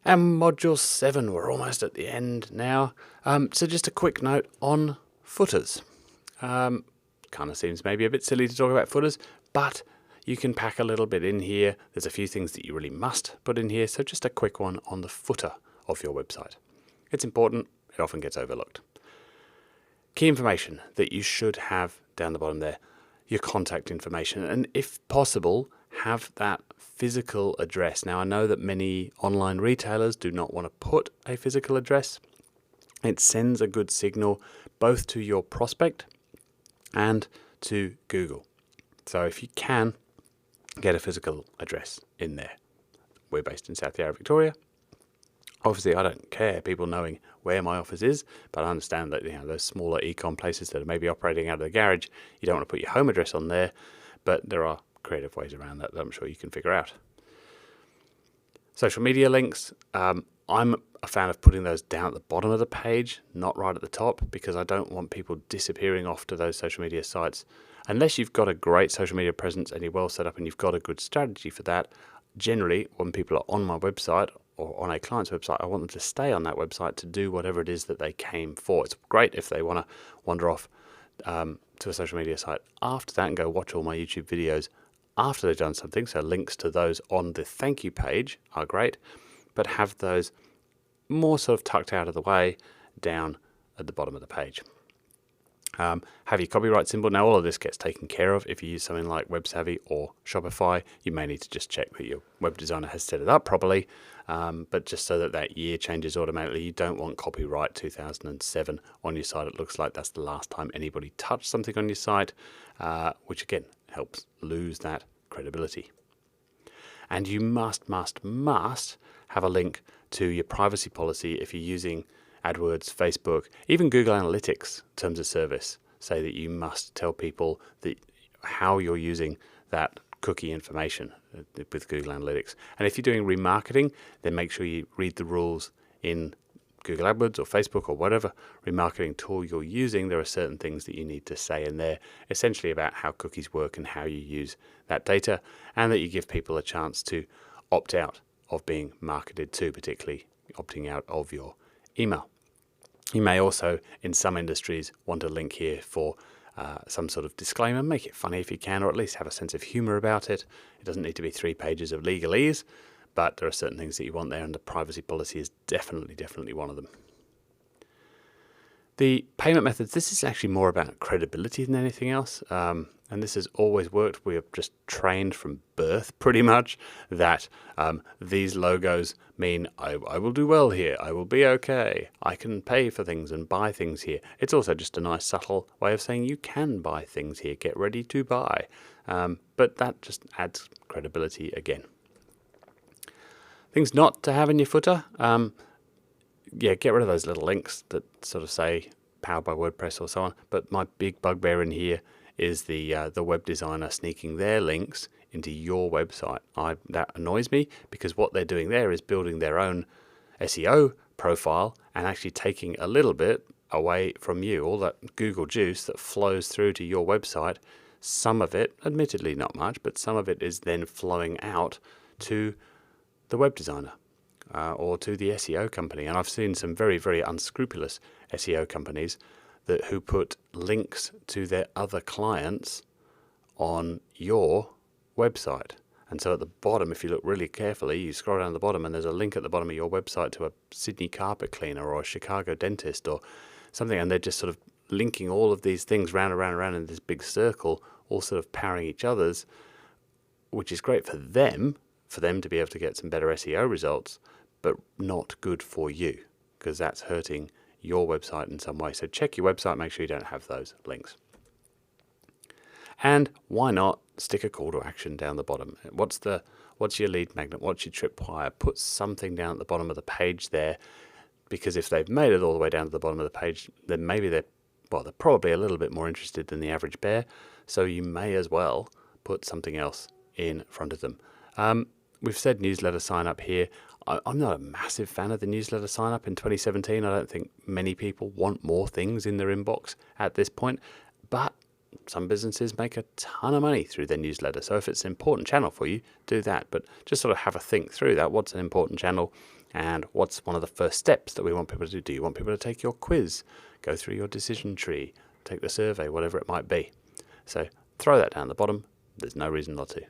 And Module 7, we're almost at the end now. So just a quick note on footers. Kind of seems maybe a bit silly to talk about footers, but you can pack a little bit in here. There's a few things that you really must put in here, so just a quick one on the footer of your website. It's important, it often gets overlooked. Key information that you should have down the bottom there, your contact information, and if possible, have that physical address. Now, I know that many online retailers do not want to put a physical address. It sends a good signal both to your prospect and to Google. So if you can, get a physical address in there. We're based in South Yarra, Victoria. Obviously, I don't care people knowing where my office is, but I understand that those smaller e-com places that are maybe operating out of the garage, you don't want to put your home address on there, but there are creative ways around that I'm sure you can figure out. Social media links, I'm a fan of putting those down at the bottom of the page, not right at the top, because I don't want people disappearing off to those social media sites. Unless you've got a great social media presence and you're well set up and you've got a good strategy for that, generally when people are on my website or on a client's website, I want them to stay on that website to do whatever it is that they came for. It's great if they want to wander off to a social media site after that and go watch all my YouTube videos after they've done something. So links to those on the thank you page are great, but have those more sort of tucked out of the way down at the bottom of the page. Have your copyright symbol. Now all of this gets taken care of. If you use something like AgencySavvy or Shopify, you may need to just check that your web designer has set it up properly, but just so that that year changes automatically. You don't want copyright 2007 on your site. It looks like that's the last time anybody touched something on your site, which again helps lose that credibility. And you must have a link to your privacy policy if you're using AdWords, Facebook, even Google Analytics terms of service say that you must tell people that how you're using that cookie information with Google Analytics. And if you're doing remarketing, then make sure you read the rules in Google AdWords or Facebook or whatever remarketing tool you're using. There are certain things that you need to say in there, essentially about how cookies work and how you use that data, and that you give people a chance to opt out of being marketed to, particularly opting out of your email. You may also, in some industries, want a link here for some sort of disclaimer. Make it funny if you can, or at least have a sense of humor about it. It doesn't need to be 3 pages of legalese, but there are certain things that you want there, and the privacy policy is definitely one of them. The payment methods, this is actually more about credibility than anything else. And this has always worked. We are just trained from birth, pretty much, that these logos mean I will do well here, I will be okay, I can pay for things and buy things here. It's also just a nice subtle way of saying you can buy things here, get ready to buy. But that just adds credibility again. Things not to have in your footer. Get rid of those little links that sort of say powered by WordPress or so on. But my big bugbear in here is the web designer sneaking their links into your website. That annoys me, because what they're doing there is building their own SEO profile and actually taking a little bit away from you. All that Google juice that flows through to your website, some of it, admittedly not much, but some of it is then flowing out to the web designer or to the SEO company. And I've seen some very, very unscrupulous SEO companies who put links to their other clients on your website. And so at the bottom, if you look really carefully, you scroll down to the bottom and there's a link at the bottom of your website to a Sydney carpet cleaner or a Chicago dentist or something, and they're just sort of linking all of these things round and round and round in this big circle, all sort of powering each other's, which is great for them to be able to get some better SEO results, but not good for you, because that's hurting your website in some way. So check your website, make sure you don't have those links. And why not stick a call to action down the bottom? What's your lead magnet? What's your tripwire? Put something down at the bottom of the page there, because if they've made it all the way down to the bottom of the page, then maybe they're probably a little bit more interested than the average bear. So you may as well put something else in front of them. We've said newsletter sign up here. I'm not a massive fan of the newsletter sign up in 2017. I don't think many people want more things in their inbox at this point, but some businesses make a ton of money through their newsletter. So if it's an important channel for you, do that. But just sort of have a think through that. What's an important channel? And what's one of the first steps that we want people to do? Do you want people to take your quiz, go through your decision tree, take the survey, whatever it might be? So throw that down the bottom. There's no reason not to.